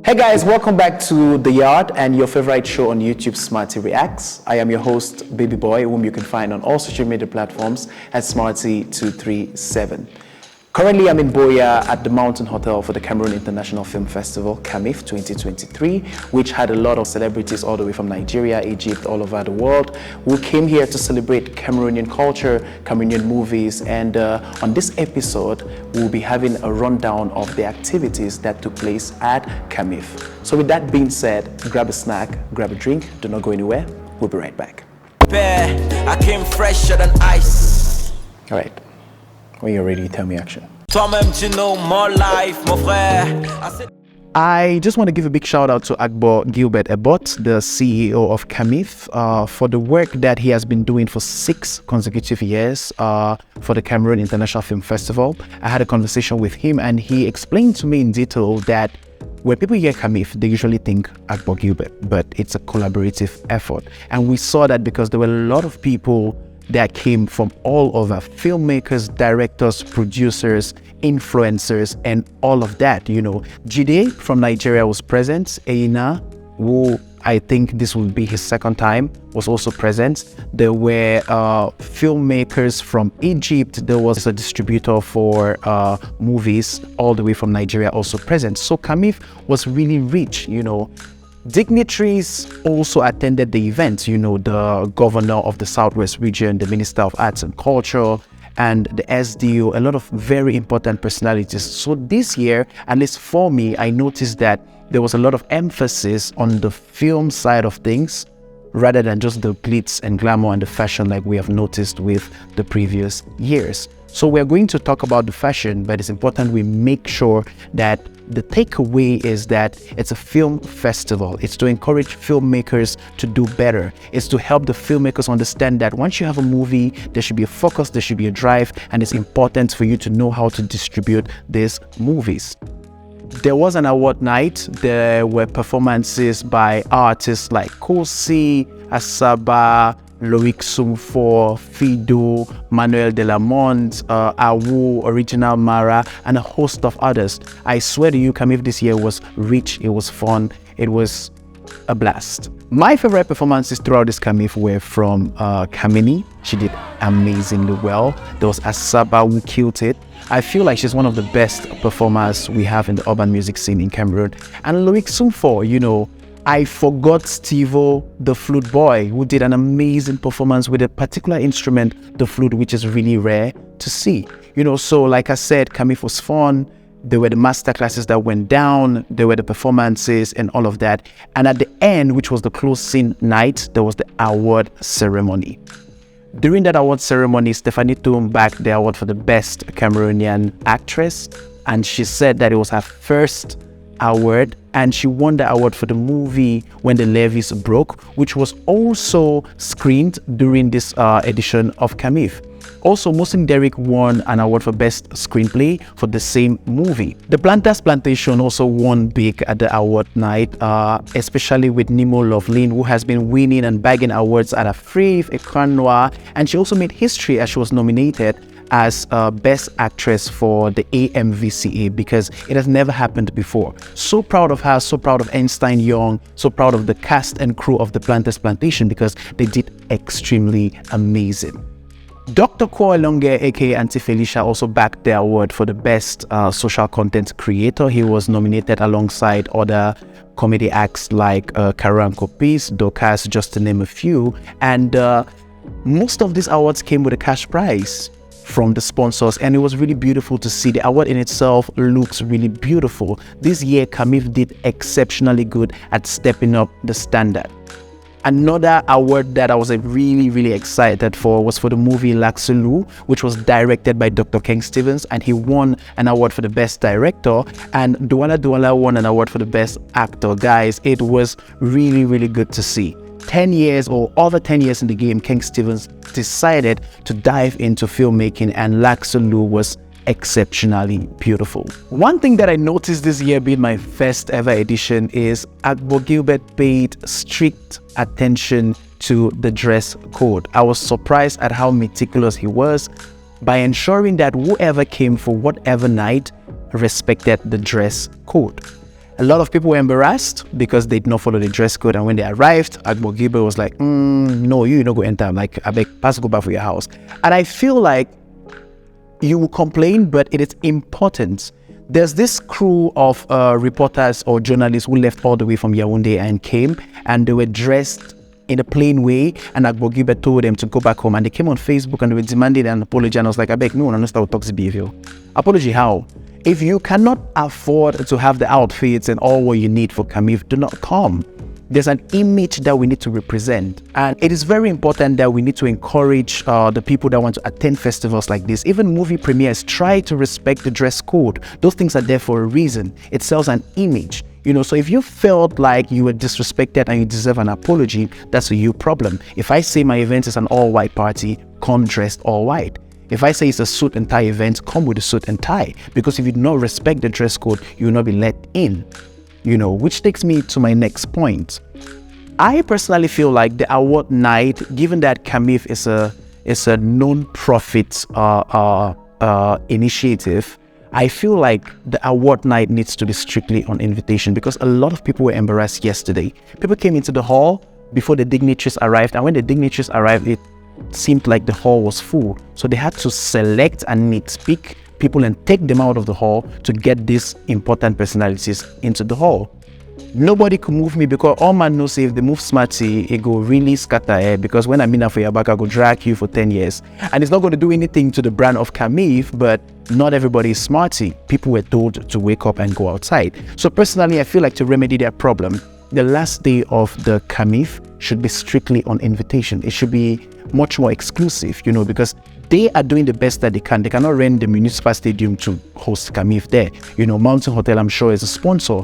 Hey guys, welcome back to The Yard and your favorite show on YouTube, Smarty Reacts. I am your host, Baby Boy, whom you can find on all social media platforms at Smarty237. Currently, I'm in Buea at the Mountain Hotel for the Cameroon International Film Festival, CAMIFF 2023, which had a lot of celebrities all the way from Nigeria, Egypt, all over the world, who came here to celebrate Cameroonian culture, Cameroonian movies, and on this episode, we'll be having a rundown of the activities that took place at CAMIFF. So with that being said, grab a snack, grab a drink, do not go anywhere, we'll be right back. I came fresher than ice. All right. When you're ready, tell me action. I just want to give a big shout out to Agbo Gilbert Ebot, the CEO of CAMIFF, for the work that he has been doing for 6 consecutive years for the Cameroon International Film Festival. I had a conversation with him and he explained to me in detail that when people hear CAMIFF, they usually think Agbo Gilbert, but it's a collaborative effort. And we saw that because there were a lot of people that came from all over, filmmakers, directors, producers, influencers, and all of that. You know, Jide from Nigeria was present. Eina, who I think this will be his second time, was also present. There were filmmakers from Egypt. There was a distributor for movies all the way from Nigeria also present. So CAMIFF was really rich, you know. Dignitaries also attended the event, you know, the governor of the Southwest region, the Minister of Arts and Culture, and the SDO, a lot of very important personalities. So this year, at least for me, I noticed that there was a lot of emphasis on the film side of things, rather than just the glitz and glamour and the fashion like we have noticed with the previous years. So we're going to talk about the fashion, but it's important we make sure that the takeaway is that it's a film festival. It's to encourage filmmakers to do better. It's to help the filmmakers understand that once you have a movie, there should be a focus, there should be a drive, and it's important for you to know how to distribute these movies. There was an award night. There were performances by artists like Kosi, Asaba, Loic Sumfor, Fido, Manuel de la Mont, Awu, Original Mara, and a host of others. I swear to you, CAMIFF this year was rich, it was fun, it was a blast. My favorite performances throughout this CAMIFF were from Kamini. She did amazingly well. There was Asaba who killed it. I feel like she's one of the best performers we have in the urban music scene in Cameroon. And Loic Sumfor, you know, I forgot Stevo, the flute boy, who did an amazing performance with a particular instrument, the flute, which is really rare to see. You know, so like I said, CAMIFF was fun. There were the master classes that went down. There were the performances and all of that. And at the end, which was the closing night, there was the award ceremony. During that award ceremony, Stephanie Toum bagged the award for the best Cameroonian actress. And she said that it was her first award, and she won the award for the movie When the Levees Broke, which was also screened during this edition of CAMIFF. Also, Mohsin Derrick won an award for Best Screenplay for the same movie. The Planters Plantation also won big at the award night, especially with Nemo Lovelin, who has been winning and bagging awards at Afrique, Ecran Noir, and she also made history as she was nominated as Best Actress for the AMVCA because it has never happened before. So proud of her, so proud of Einstein Young, so proud of the cast and crew of the Planters Plantation because they did extremely amazing. Dr. Koalonge, aka Auntie Felicia, also bagged the award for the Best Social Content Creator. He was nominated alongside other comedy acts like Karan Kopis, Dokas, just to name a few. And most of these awards came with a cash prize from the sponsors, and it was really beautiful to see. The award in itself looks really beautiful. This year, CAMIFF did exceptionally good at stepping up the standard. Another award that I was really excited for was for the movie Laxulu, which was directed by Dr. Ken Stevens, and he won an award for the best director, and Douala won an award for the best actor. Guys, it was really good to see. 10 years or over 10 years in the game, Ken Stevens decided to dive into filmmaking, and Laxulu was exceptionally beautiful. One thing that I noticed this year being my first ever edition is Agbo Gilbert paid strict attention to the dress code. I was surprised at how meticulous he was by ensuring that whoever came for whatever night respected the dress code. A lot of people were embarrassed because they did not follow the dress code. And when they arrived, Agbo Gilbert was like, no, you no go enter. I'm like, I beg, pass go back for your house. And I feel like you will complain, but it is important. There's this crew of reporters or journalists who left all the way from Yaoundé and came, and they were dressed in a plain way, and Agbo Gilbert told them to go back home, and they came on Facebook and they were demanding an apology, and I was like, I beg, no, understand what toxic behavior. Apology how? If you cannot afford to have the outfits and all what you need for Camiff, do not come. There's an image that we need to represent, and it is very important that we need to encourage the people that want to attend festivals like this. Even movie premieres, try to respect the dress code. Those things are there for a reason. It sells an image. So if you felt like you were disrespected and you deserve an apology, that's a you problem. If I say my event is an all-white party, come dressed all white. If I say it's a suit and tie event, come with a suit and tie. Because if you do not respect the dress code, you will not be let in. Which takes me to my next point. I personally feel like the award night, given that Camiff is a non-profit initiative, I feel like the award night needs to be strictly on invitation, because a lot of people were embarrassed yesterday. People came into the hall before the dignitaries arrived, and when the dignitaries arrived, it seemed like the hall was full. So they had to select and nitpick people and take them out of the hall to get these important personalities into the hall. Nobody could move me, because all man knows if they move Smarty, it go really scatter air, because when I'm in for your back, I go drag you for 10 years. And it's not going to do anything to the brand of Camiff, but not everybody is Smarty. People were told to wake up and go outside. So personally, I feel like to remedy that problem, the last day of the Camiff should be strictly on invitation. It should be much more exclusive, because they are doing the best that they can. They cannot rent the municipal stadium to host Camiff there. Mountain Hotel, I'm sure, is a sponsor.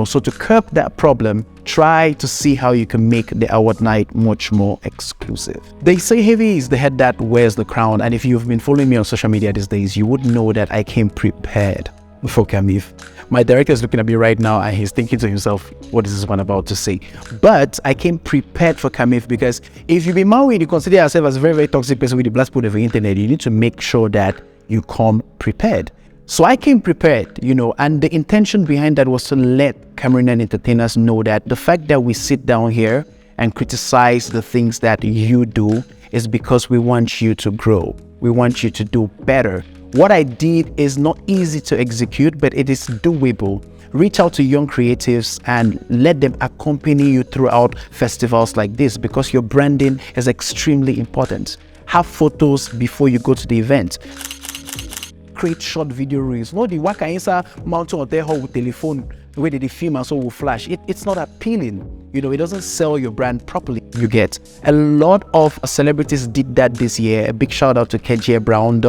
So to curb that problem, try to see how you can make the award night much more exclusive. They say heavy is the head that wears the crown. And if you've been following me on social media these days, you would know that I came prepared for Camiff. My director is looking at me right now and he's thinking to himself, what is this one about to say? But I came prepared for Camiff, because if you be married, you consider yourself as a very, very toxic person with the blast put over the internet, you need to make sure that you come prepared. So I came prepared, and the intention behind that was to let Cameroonian entertainers know that the fact that we sit down here and criticize the things that you do is because we want you to grow. We want you to do better. What I did is not easy to execute, but it is doable. Reach out to young creatives and let them accompany you throughout festivals like this, because your branding is extremely important. Have photos before you go to the event. Create short video reels. No, the waka inside mountain or there with telephone where they film and so will flash. It's not appealing. It doesn't sell your brand properly. You get a lot of celebrities did that this year. A big shout out to KJ Brown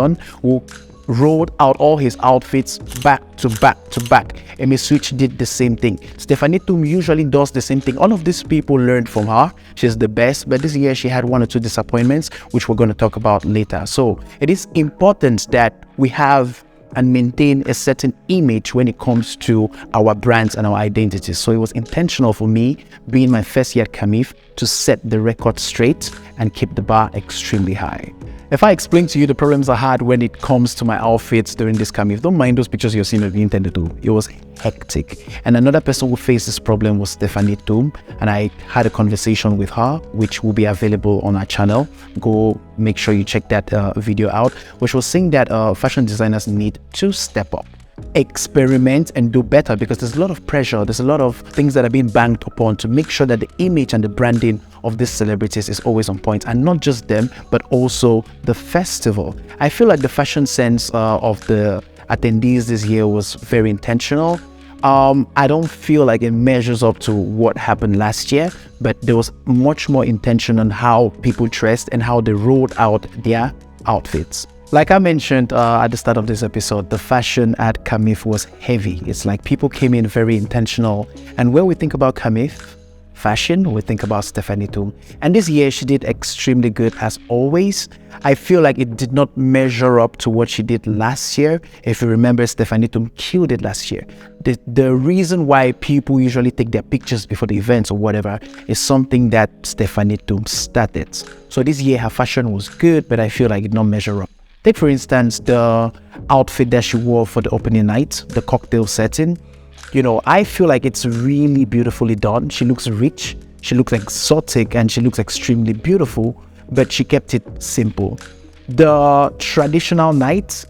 who rolled out all his outfits back to back to back. Amy Switch did the same thing. Stephanie Toom usually does the same thing. All of these people learned from her. She's the best, but this year she had one or two disappointments, which we're going to talk about later. So it is important that we have and maintain a certain image when it comes to our brands and our identities. So it was intentional for me, being my first year at Camiff, to set the record straight and keep the bar extremely high. If I explain to you the problems I had when it comes to my outfits during this Camiff, don't mind those pictures you're seeing of the internet too. It was hectic. And another person who faced this problem was Stephanie Toom, and I had a conversation with her, which will be available on our channel. Go make sure you check that video out, which was saying that fashion designers need to step up, experiment and do better, because there's a lot of pressure, there's a lot of things that are being banged upon to make sure that the image and the branding of these celebrities is always on point, and not just them but also the festival. I feel like the fashion sense of the attendees this year was very intentional. I don't feel like it measures up to what happened last year, but there was much more intention on how people dressed and how they rolled out their outfits. Like I mentioned at the start of this episode, the fashion at Camiff was heavy. It's like people came in very intentional. And when we think about Camiff fashion, we think about Stephanie Toom. And this year she did extremely good as always. I feel like it did not measure up to what she did last year. If you remember, Stephanie Toom killed it last year. The reason why people usually take their pictures before the events or whatever is something that Stephanie Toom started. So this year her fashion was good, but I feel like it did not measure up. Take for instance the outfit that she wore for the opening night, the cocktail setting. You know, I feel like it's really beautifully done. She looks rich, she looks exotic, and she looks extremely beautiful, but she kept it simple. The traditional night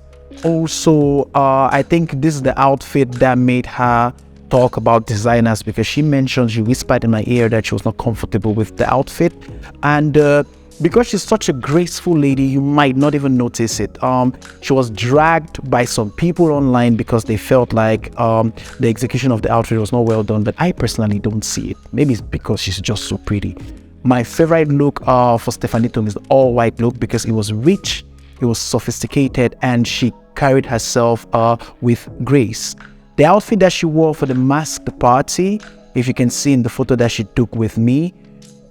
also, I think this is the outfit that made her talk about designers, because she whispered in my ear that she was not comfortable with the outfit, and because she's such a graceful lady, you might not even notice it. She was dragged by some people online because they felt like the execution of the outfit was not well done, but I personally don't see it. Maybe it's because she's just so pretty. My favorite look for Stephanie Tum is the all-white look, because it was rich, it was sophisticated, and she carried herself with grace. The outfit that she wore for the masked party, if you can see in the photo that she took with me,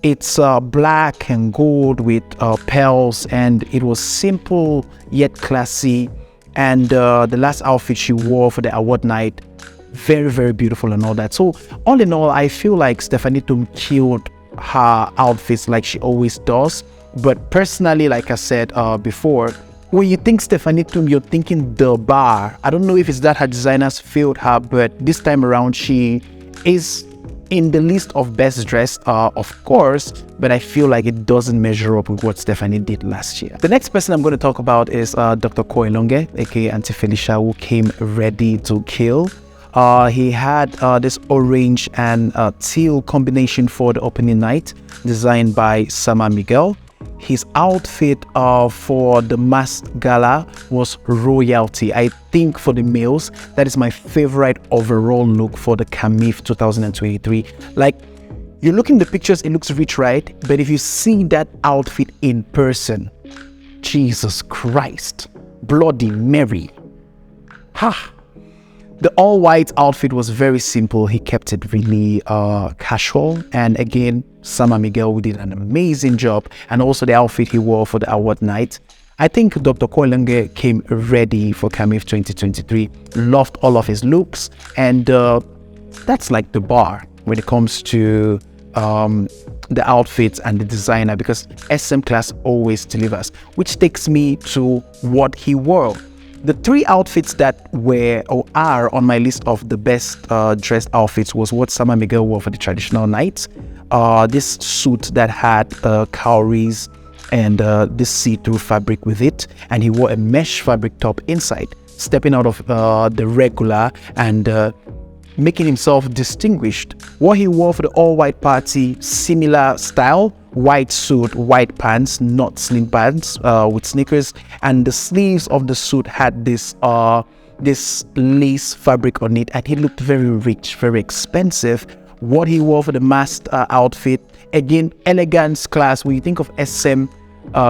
it's black and gold with pearls, and it was simple yet classy. And the last outfit she wore for the award night, very, very beautiful and all that. So all in all, I feel like Stephanie Tum killed her outfits like she always does. But personally, like I said before, when you think Stephanie Tum, you're thinking the bar. I don't know if it's that her designers failed her, but this time around she is in the list of best dressed, of course, but I feel like it doesn't measure up with what Stephanie did last year. The next person I'm going to talk about is Dr. Koilonge, aka Auntie Felicia, who came ready to kill. He had this orange and teal combination for the opening night, designed by Sama Miguel. His outfit for the masked gala was royalty. I think for the males, that is my favorite overall look for the CAMIFF 2023. Like, you look in the pictures, it looks rich, right? But if you see that outfit in person, Jesus Christ, Bloody Mary. Ha! The all-white outfit was very simple. He kept it really casual. And again, Sama Miguel did an amazing job. And also the outfit he wore for the award night. I think Dr. Koilonge came ready for CAMIFF 2023. Loved all of his looks. And that's like the bar when it comes to the outfits and the designer, because SM class always delivers. Which takes me to what he wore. The three outfits that were or are on my list of the best dressed outfits was what Sama Miguel wore for the traditional night. This suit that had cowries and this see-through fabric with it, and he wore a mesh fabric top inside, stepping out of the regular and making himself distinguished. What he wore for the all-white party, similar style, white suit, white pants, not slim pants, with sneakers, and the sleeves of the suit had this lace fabric on it, and he looked very rich, very expensive. What he wore for the masked outfit, again, elegance, class. When you think of SM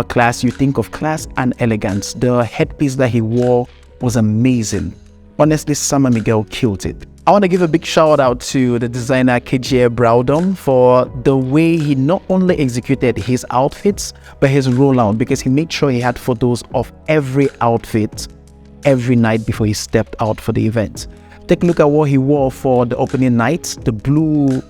class, you think of class and elegance. The headpiece that he wore was amazing. Honestly, Sama Miguel killed it. I want to give a big shout out to the designer KJ Browdom for the way he not only executed his outfits, but his rollout, because he made sure he had photos of every outfit every night before he stepped out for the event. Take a look at what he wore for the opening night, the blue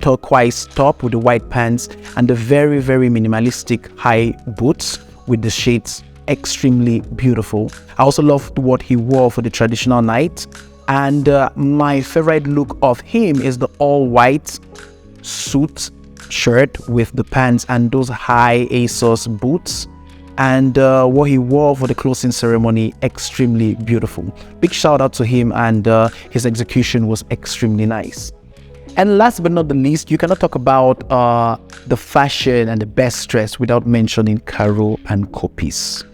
turquoise top with the white pants and the very, very minimalistic high boots with the shades. Extremely beautiful. I also loved what he wore for the traditional night. And my favorite look of him is the all-white suit shirt with the pants and those high ASOS boots. And what he wore for the closing ceremony, extremely beautiful. Big shout out to him, and his execution was extremely nice. And last but not the least, you cannot talk about the fashion and the best dress without mentioning Caro and Kopis.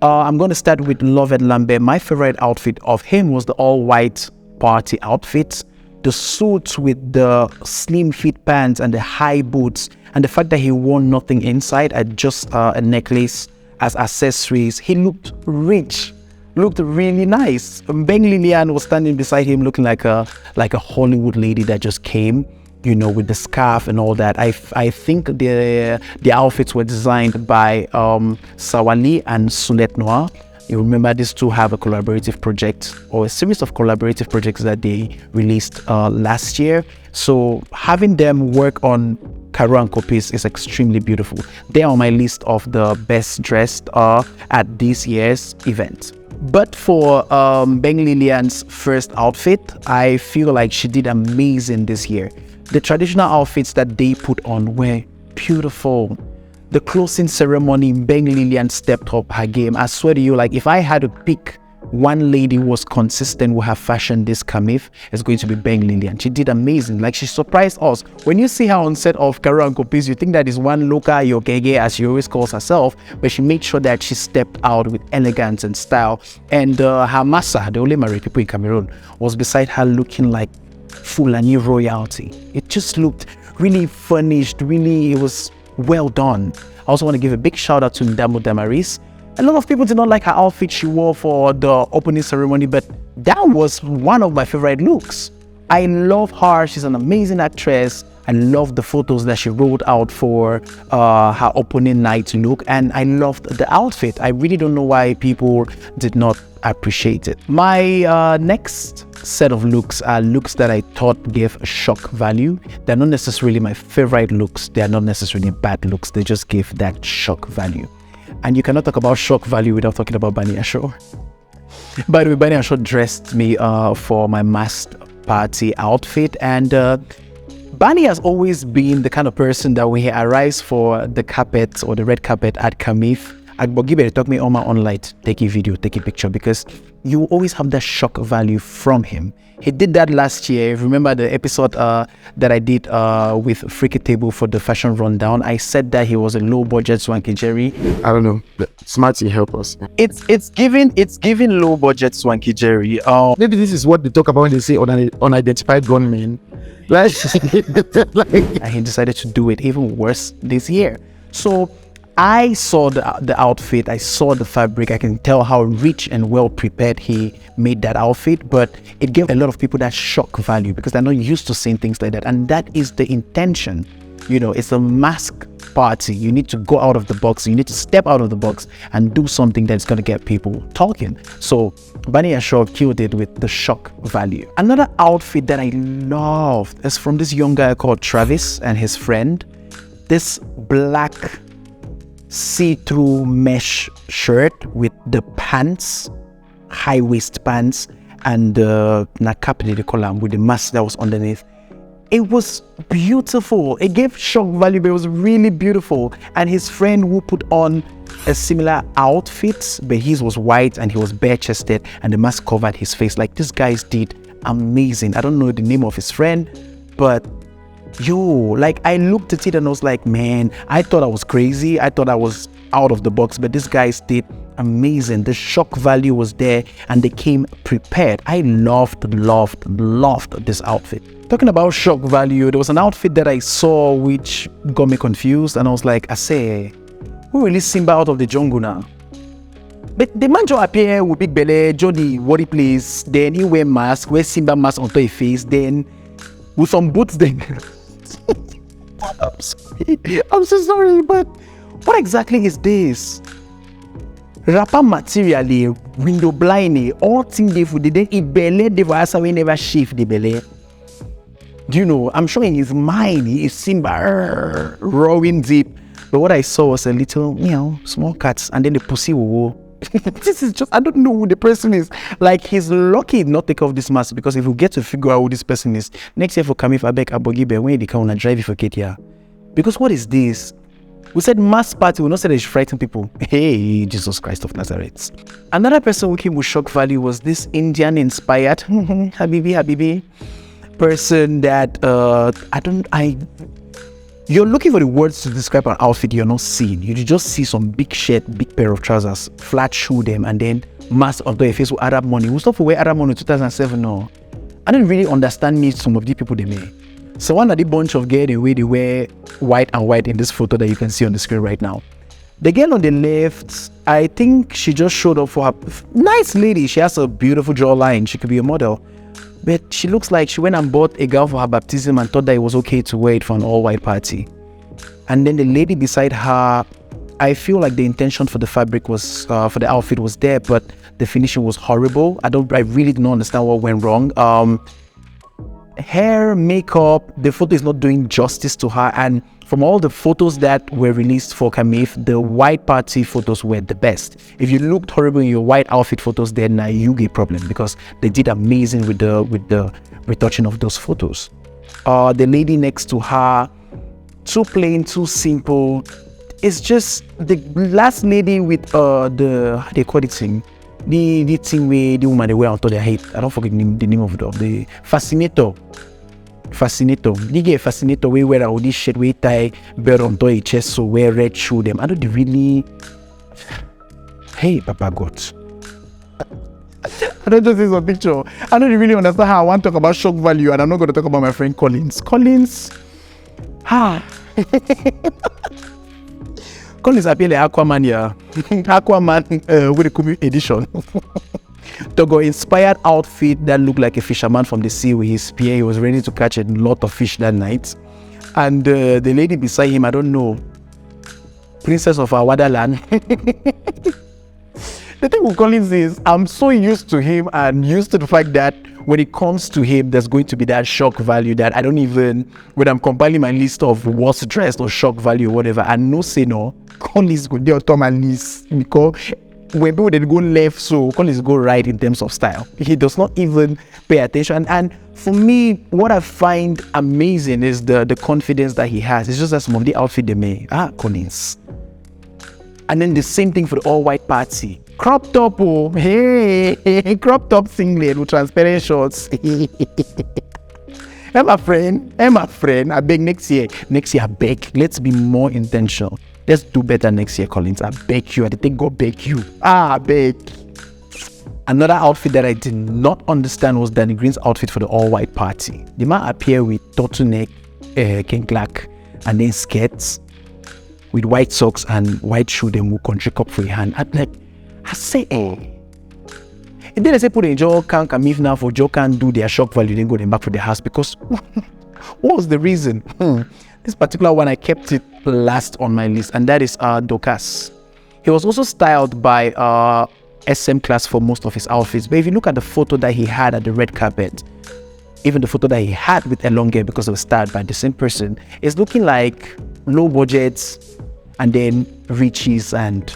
I'm going to start with Lovett Lambert. My favorite outfit of him was the all-white party outfit. The suit with the slim fit pants and the high boots, and the fact that he wore nothing inside, just a necklace as accessories. He looked rich, looked really nice. Beng Lilian was standing beside him looking like a Hollywood lady that just came, you know, with the scarf and all that. I think the outfits were designed by Sawali and Sunet Noir. You remember these two have a collaborative project, or a series of collaborative projects that they released last year. So having them work on Caro and Kopis is extremely beautiful. They are on my list of the best dressed at this year's event. But for Beng Lilian's first outfit, I feel like she did amazing this year. The traditional outfits that they put on were beautiful. The closing ceremony, Beng Lilian stepped up her game. I swear to you, like if I had to pick one lady who was consistent with her fashion this Kamiff, it's going to be Beng Lilian. She did amazing. Like she surprised us. When you see her on set of Karo and Kopis, you think that is one local Yokege, as she always calls herself, but she made sure that she stepped out with elegance and style. And her massa, the only married people in Cameroon, was beside her looking like Fulani royalty. It just looked really furnished, really, it was well done. I also want to give a big shout out to Ndamo Damaris. A lot of people did not like her outfit she wore for the opening ceremony, but that was one of my favorite looks. I love her. She's an amazing actress. I love the photos that she rolled out for her opening night look, and I loved the outfit. I really don't know why people did not appreciate it. My next set of looks are looks that I thought gave a shock value. They're not necessarily my favorite looks. They are not necessarily bad looks. They just give that shock value. And you cannot talk about shock value without talking about Bani Asho. By the way, Bani Asho dressed me for my masked party outfit, and Bani has always been the kind of person that when he arrives for the carpet or the red carpet at CAMIFF, Agbogibe talk me on my online, take a video, take a picture, because you always have that shock value from him. He did that last year. Remember the episode that I did with Freaky Table for the fashion rundown? I said that he was a low budget Swanky Jerry. I don't know. Smarty, help us. It's giving low budget Swanky Jerry. Maybe this is what they talk about when they say unidentified gunmen. Like, and he decided to do it even worse this year. So I saw the outfit, I saw the fabric, I can tell how rich and well prepared he made that outfit, but it gave a lot of people that shock value because they're not used to seeing things like that, and that is the intention. You know, it's a mask party. You need to go out of the box, you need to step out of the box and do something that's going to get people talking. So Bani Asho killed it with the shock value. Another outfit that I loved is from this young guy called Travis and his friend. This black see-through mesh shirt with the pants, high waist pants, and the nakapidi the column with the mask that was underneath. It was beautiful. It gave shock value, but it was really beautiful. And his friend who put on a similar outfit, but his was white and he was bare-chested and the mask covered his face. Like, these guys did amazing. I don't know the name of his friend, but like I looked at it and I was like, man, I thought I was crazy. I thought I was out of the box, but these guys did amazing. The shock value was there and they came prepared. I loved this outfit. Talking about shock value, there was an outfit that I saw which got me confused, and I was like, I say, who released Simba out of the jungle now? But the man just appear with big belly, Johnny worry place, then he wear mask, wear Simba mask onto his face, then with some boots then. I'm so sorry, but what exactly is this? Rapper materially, window blind, all things they for the day, it belly, they for us, we never shift the belly. Do you know? I'm sure in his mind, he is Simba rowing deep. But what I saw was a little, small cats, and then the pussy will go. This is just, I don't know who the person is. Like, he's lucky not take off this mask, because if we get to figure out who this person is, next year for Kamiff, I beg Abogibe, when they come and drive for Ketia. Because what is this? We said mass party, we not say they should frighten people. Hey, Jesus Christ of Nazareth. Another person who came with shock value was this Indian-inspired Habibi person that you're looking for the words to describe an outfit you're not seeing. You just see some big shirt, big pair of trousers, flat shoe them, and then mask onto your face with Arab money. We stopped for wear Arab money in 2007 now. I didn't really understand some of the people they made. So one of the bunch of girls, the way they wear white and white in this photo that you can see on the screen right now. The girl on the left, I think she just showed up for her. Nice lady. She has a beautiful jawline. She could be a model. But she looks like she went and bought a gown for her baptism and thought that it was okay to wear it for an all-white party. And then the lady beside her, I feel like the intention for the fabric was, for the outfit was there, but the finishing was horrible. I really do not understand what went wrong. hair, makeup, the photo is not doing justice to her. And from all the photos that were released for Kamiff, the white party photos were the best. If you looked horrible in your white outfit photos, then you get problem, because they did amazing with the retouching of those photos. The lady next to her, too plain, too simple. It's just the last lady with the, how they call it thing, the thing where the woman they wear on top their head. I don't forget the name of it. The fascinator. They get fascinator we wear all this shit, we tie belt on top your chest, so wear red shoe them. I don't really, hey Papa God, I don't just see some picture. I don't really understand how I want to talk about shock value, and I'm not going to talk about my friend Collins. Collins appear like Aquaman, yeah. Aquaman with the Kamiff edition. Togo inspired outfit that looked like a fisherman from the sea with his spear. He was ready to catch a lot of fish that night. And the lady beside him, I don't know, princess of our Wadaland. The thing with Collins is, I'm so used to him and used to the fact that when it comes to him, there's going to be that shock value that I don't even, when I'm compiling my list of what's dressed or shock value or whatever, I know say no, Collins go there on my list, because when people they go left, so Collins go right in terms of style. He does not even pay attention. And for me, what I find amazing is the confidence that he has. It's just that some of the outfit they made, Collins. And then the same thing for the all-white party. Crop top, oh, hey, crop top singlet with transparent shorts. Hey, my friend, I beg next year, I beg, let's be more intentional. Let's do better next year, Collins. I beg you. I think God beg you. I beg. Another outfit that I did not understand was Danny Green's outfit for the all-white party. The man appeared with turtleneck, kenklak, and then skirts with white socks and white shoe. Then we country cup for your hand. I say, And then I say put in Joe can Kamiff now for Joe can do their shock value. Then go them back for the house, because what was the reason? This particular one, I kept it last on my list, and that is Dokas. He was also styled by SM class for most of his outfits, but if you look at the photo that he had at the red carpet, even the photo that he had with elongate, because it was styled by the same person, it's looking like low budgets and then riches and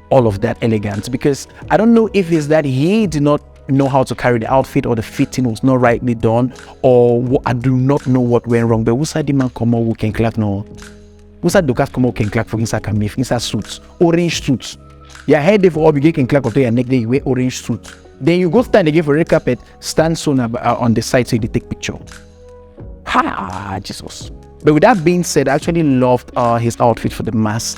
all of that elegance. Because I don't know if it's that he did not know how to carry the outfit, or the fitting was not rightly done, or I do not know what went wrong. But who said the man come out who can clap no? Who said the come out can clap for inside Kamiff, inside suits, orange suits? Your head for all you can clap up to your neck, then you wear orange suit. Then you go stand again for red carpet, stand soon on the side so you take picture. Jesus. But with that being said, I actually loved his outfit for the mass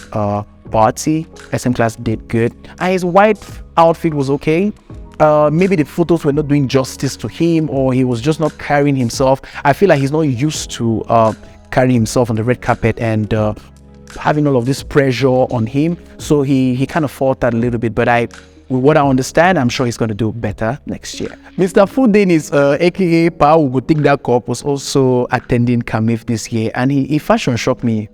party. SM class did good, and his white outfit was okay. Maybe the photos were not doing justice to him, or he was just not carrying himself. I feel like he's not used to carrying himself on the red carpet and having all of this pressure on him, so he kind of faltered a little bit. But with what I understand, I'm sure he's going to do better next year. Mr. Fudenis, aka Pa, who would take that cup, was also attending Kamiff this year, and he fashion shocked me.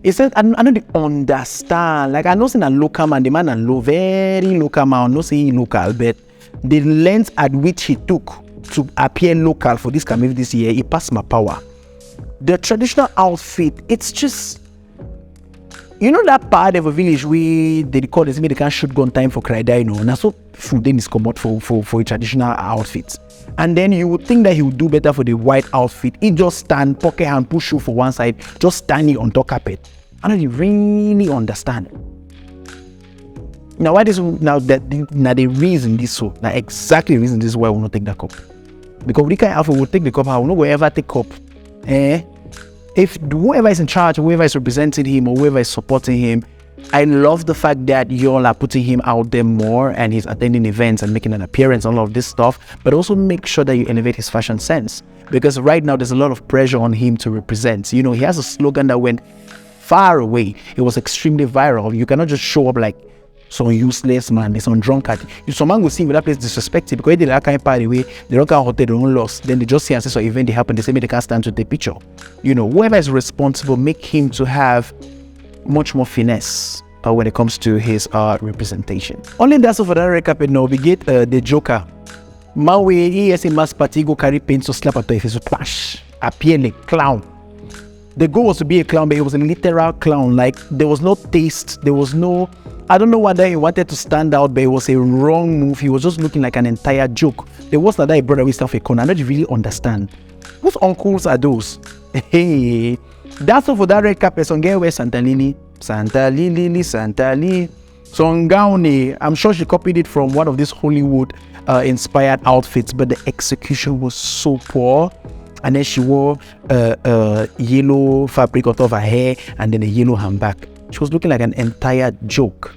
He said, I don't understand. Like, I know saying a local man, the man a very local man, not saying local, but the length at which he took to appear local for this Kamiff this year, it passed my power. The traditional outfit, it's just, you know that part of a village where they call it, they can't shoot gun time for cry die, no. And so food then is come out for a traditional outfit. And then you would think that he would do better for the white outfit. He just stand, pocket hand, push you for one side, just standing on top carpet. I don't really understand. Now, why this? Now the reason this so, now exactly the reason this is why I will not take that cup. Because we can't will take the cup, I will not go ever take cup. If whoever is in charge, whoever is representing him, or whoever is supporting him, I love the fact that y'all are putting him out there more, and he's attending events and making an appearance on all of this stuff. But also make sure that you elevate his fashion sense, because right now there's a lot of pressure on him to represent. You know, he has a slogan that went far away. It was extremely viral. You cannot just show up like some useless man, some drunkard. If some man will see with that place disrespected, because they did that kind of party way, they don't count hotel, they don't lost. Then they just see and say so event they happen, they say maybe they can't stand to take picture. You know, whoever is responsible, make him to have much more finesse when it comes to his representation. Only that's all for that red carpet now. We get the Joker. Mawe, he as a mass party go carry paint so slap at the face splash. Appear like clown. The goal was to be a clown, but it was a literal clown. Like there was no taste, there was no. I don't know whether he wanted to stand out, but it was a wrong move. He was just looking like an entire joke. There was that he brought away stuff a corner. I don't really understand. Whose uncles are those? Hey, that's all for that red carpet. So get away Santa Lily. Santa Lily. So Ngaone, I'm sure she copied it from one of these Hollywood inspired outfits, but the execution was so poor. And then she wore yellow fabric out of her hair and then a yellow handbag. She was looking like an entire joke.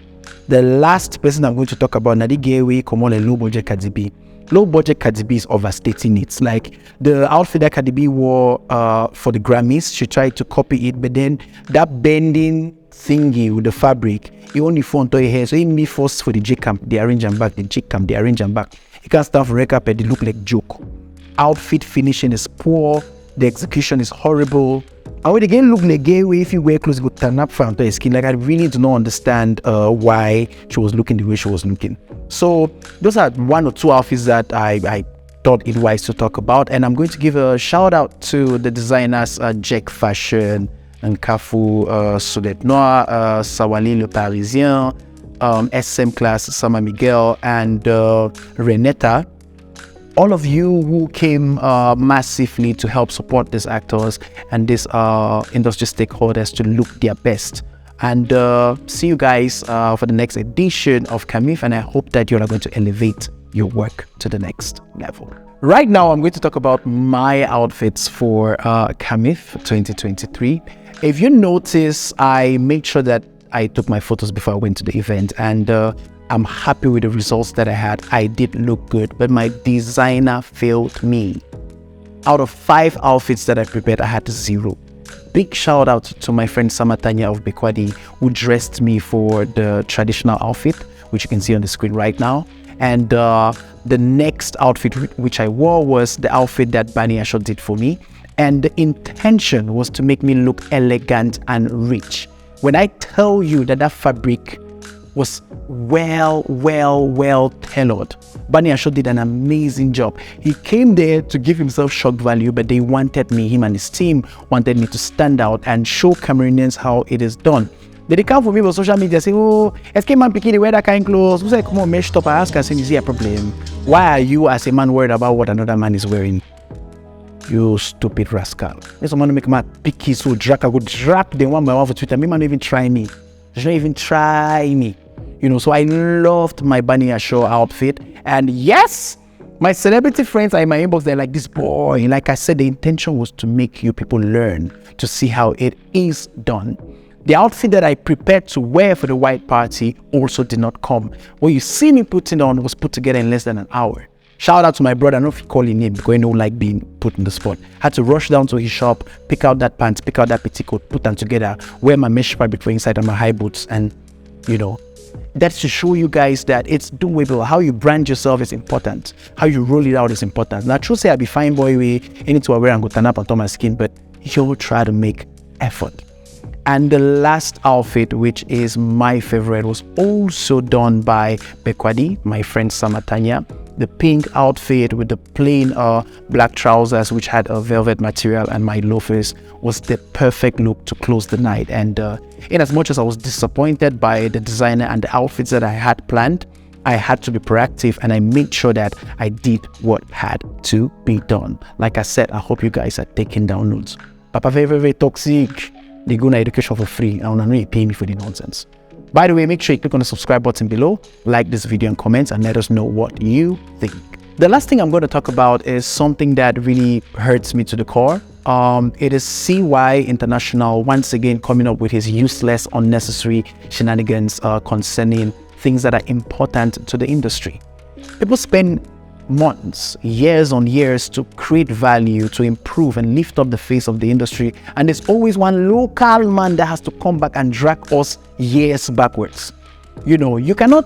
The last person I'm going to talk about, Nadi Gewe, Komol, and low budget Cardi B. Low budget Cardi B is overstating it. Like the outfit that Cardi B wore for the Grammys, she tried to copy it, but then that bending thingy with the fabric, he only found to her hair. So he me forced for the J camp, they arrange and back, the J camp, they arrange and back. You can't start for recap and they look like joke. Outfit finishing is poor, the execution is horrible. And when the game look like gay way, if you wear clothes, go turn up for her skin. Like I really do not understand why she was looking the way she was looking. So those are one or two outfits that I thought it wise to talk about, and I'm going to give a shout out to the designers Jack Fashion and Kafu Sodet Noir, Sawali Le Parisien, SM Class Sama Miguel, and Renetta. All of you who came massively to help support these actors and these industry stakeholders to look their best. And see you guys for the next edition of CAMIFF, and I hope that you are going to elevate your work to the next level. Right now, I'm going to talk about my outfits for CAMIFF 2023. If you notice, I made sure that I took my photos before I went to the event, and I'm happy with the results that I had. I did look good, but my designer failed me. Out of 5 outfits that I prepared, I had 0. Big shout out to my friend Samatanya of Bekwadi, who dressed me for the traditional outfit, which you can see on the screen right now. And the next outfit which I wore was the outfit that Bani Asho did for me. And the intention was to make me look elegant and rich. When I tell you that that fabric was well tailored, Bani Asho did an amazing job. He came there to give himself shock value, but they wanted me, him and his team wanted me to stand out and show Cameroonians how it is done. They come for me on social media, say, oh, est-ce man piqué, they wear that kind of clothes? Who say, come on, mesh top? I ask, I say, is there a problem? Why are you as a man worried about what another man is wearing? You stupid rascal. There's someone to make my picky so drag. I go drag them one by one for Twitter. Me man don't even try me. They don't even try me. You know, so I loved my Bani Asho outfit. And yes, my celebrity friends are in my inbox. They're like, this boy. Like I said, the intention was to make you people learn, to see how it is done. The outfit that I prepared to wear for the white party also did not come. What you see me putting on was put together in less than an hour. Shout out to my brother. I don't know if you call him name because I don't like being put in the spot. Had to rush down to his shop, pick out that pants, pick out that petticoat, put them together, wear my mesh fabric for inside and my high boots, and you know, that's to show you guys that it's doable. How you brand yourself is important. How you roll it out is important. Now, true say I be fine boy way, you need to wear and go turn up on my skin, but you'll try to make effort. And the last outfit, which is my favorite, was also done by Bekwadi, my friend Samatanya. The pink outfit with the plain black trousers, which had a velvet material, and my loafers was the perfect look to close the night. And in as much as I was disappointed by the designer and the outfits that I had planned, I had to be proactive and I made sure that I did what had to be done. Like I said, I hope you guys are taking down notes. Papa very Tokzeek. They go to education for free. I don't know you pay me for the nonsense. By the way, make sure you click on the subscribe button below, like this video and comment, and let us know what you think. The last thing I'm going to talk about is something that really hurts me to the core. It is CY International once again coming up with his useless, unnecessary shenanigans concerning things that are important to the industry. People spend months, years on years to create value, to improve and lift up the face of the industry, and there's always one local man that has to come back and drag us years backwards. You know, you cannot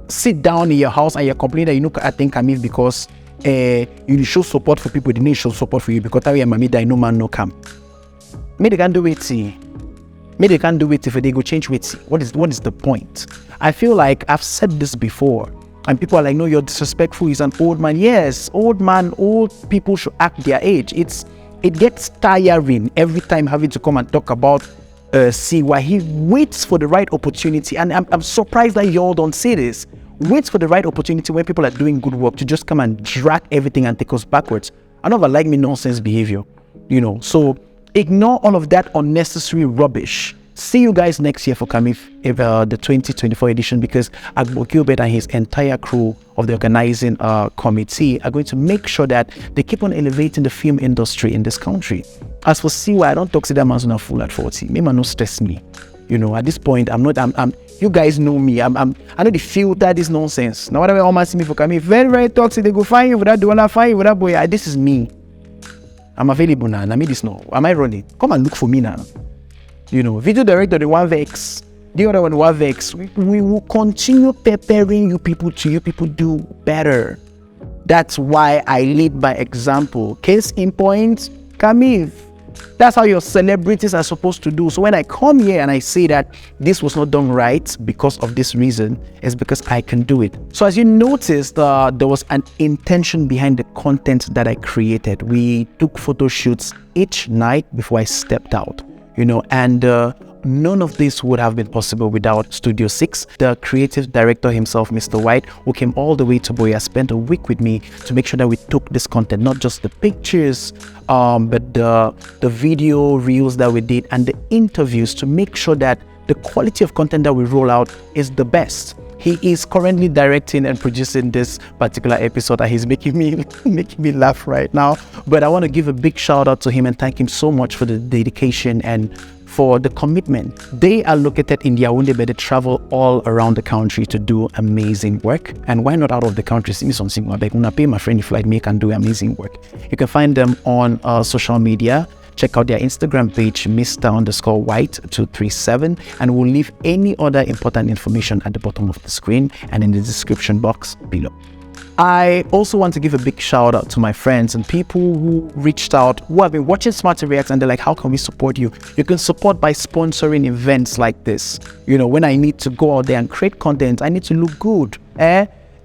sit down in your house and you're complaining that you know I think Kamiff because you show support for people, they need show support for you because I am mami that no man no come. Maybe they can do it. Maybe they can do it if they go change it. What is the point? I feel like I've said this before. And people are like, no, you're disrespectful. He's an old man. Yes, old people should act their age. It gets tiring every time having to come and talk about CY. He waits for the right opportunity. And I'm surprised that y'all don't say this. Waits for the right opportunity when people are doing good work to just come and drag everything and take us backwards. I never like me nonsense behavior, So ignore all of that unnecessary rubbish. See you guys next year for CAMIFF, the 2024 edition, because Agbo Gilbert and his entire crew of the organizing committee are going to make sure that they keep on elevating the film industry in this country. As for CY, I don't talk to that man's not full at 40. Me man no stress me. At this point, I'm you guys know me. I know the filter this nonsense. Now whatever all see me for CAMIFF, very, very toxic. They go find you without doing that, find you without boy. This is me. I'm available now. I mean this now. Am I running? Come and look for me now. Video director, the one vex, the other one vex. We will continue preparing you people to you people do better. That's why I lead by example. Case in point, CAMIFF. That's how your celebrities are supposed to do. So when I come here and I say that this was not done right because of this reason, it's because I can do it. So as you noticed, there was an intention behind the content that I created. We took photo shoots each night before I stepped out. And none of this would have been possible without Studio 6. The creative director himself, Mr. White, who came all the way to Buea, spent a week with me to make sure that we took this content, not just the pictures, but the video reels that we did and the interviews to make sure that the quality of content that we roll out is the best. He is currently directing and producing this particular episode and he's making me laugh right now. But I want to give a big shout out to him and thank him so much for the dedication and for the commitment. They are located in Yaoundé, but they travel all around the country to do amazing work. And why not out of the country? See me something like when I pay my friend flight, me can do amazing work. You can find them on social media. Check out their Instagram page, Mr_White237, and we'll leave any other important information at the bottom of the screen and in the description box below. I also want to give a big shout out to my friends and people who reached out, who have been watching Smarty Reacts and they're like, how can we support you? You can support by sponsoring events like this. When I need to go out there and create content, I need to look good.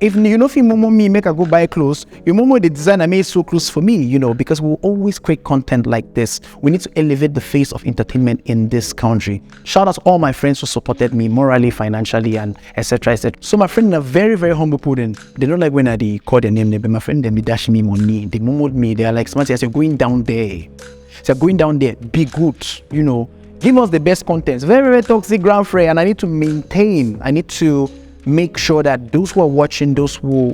If you know if you momo me make I go buy clothes, you momo the designer made so close for me, because we'll always create content like this. We need to elevate the face of entertainment in this country. Shout out to all my friends who supported me morally, financially, and etc. So my friend are very, very humble pudding. They don't like when I call their name, but my friend they dash me money. They momoed me. They are like, Smarty, you're going down there. So going down there, be good, Give us the best content. Very, very toxic ground friend, and I need to maintain. I need to make sure that those who are watching, those who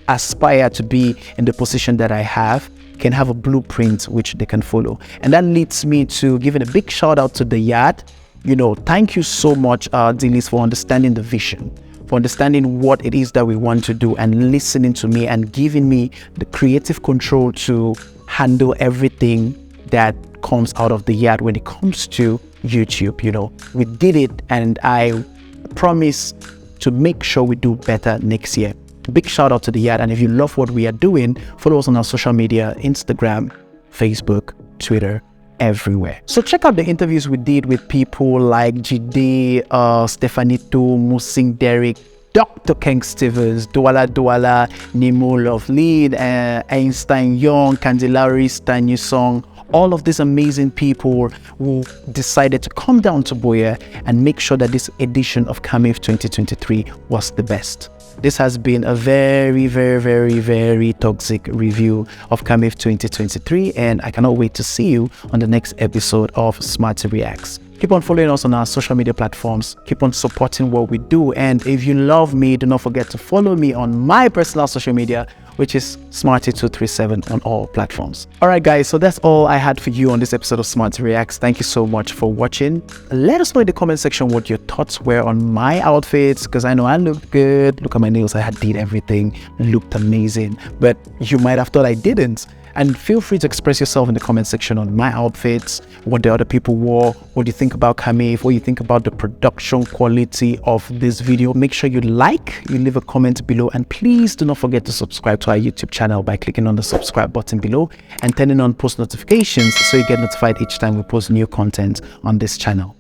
aspire to be in the position that I have, can have a blueprint which they can follow. And that leads me to giving a big shout out to the Yard. Thank you so much, Dilis, for understanding the vision, for understanding what it is that we want to do and listening to me and giving me the creative control to handle everything that comes out of the Yard when it comes to YouTube. We did it, and I promise to make sure we do better next year. Big shout out to the Yard, and if you love what we are doing, follow us on our social media, Instagram, Facebook, Twitter, everywhere. So check out the interviews we did with people like Jide, Stefanito, Musing Derek, Dr. King Stevens, Douala, Nemo Loveleen, Einstein Young, Candelari, Stanyu Song, all of these amazing people who decided to come down to Buea and make sure that this edition of CAMIFF 2023 was the best. This has been a very, very, very, very toxic review of CAMIFF 2023, and I cannot wait to see you on the next episode of Smarty Reacts. Keep on following us on our social media platforms. Keep on supporting what we do. And if you love me, do not forget to follow me on my personal social media, which is Smarty237 on all platforms. Alright guys, so that's all I had for you on this episode of Smarty Reacts. Thank you so much for watching. Let us know in the comment section what your thoughts were on my outfits, because I know I looked good. Look at my nails, I did everything, looked amazing, but you might have thought I didn't. And feel free to express yourself in the comment section on my outfits, what the other people wore, what do you think about CAMIFF, what you think about the production quality of this video. Make sure you leave a comment below, and please do not forget to subscribe to our YouTube channel by clicking on the subscribe button below and turning on post notifications so you get notified each time we post new content on this channel.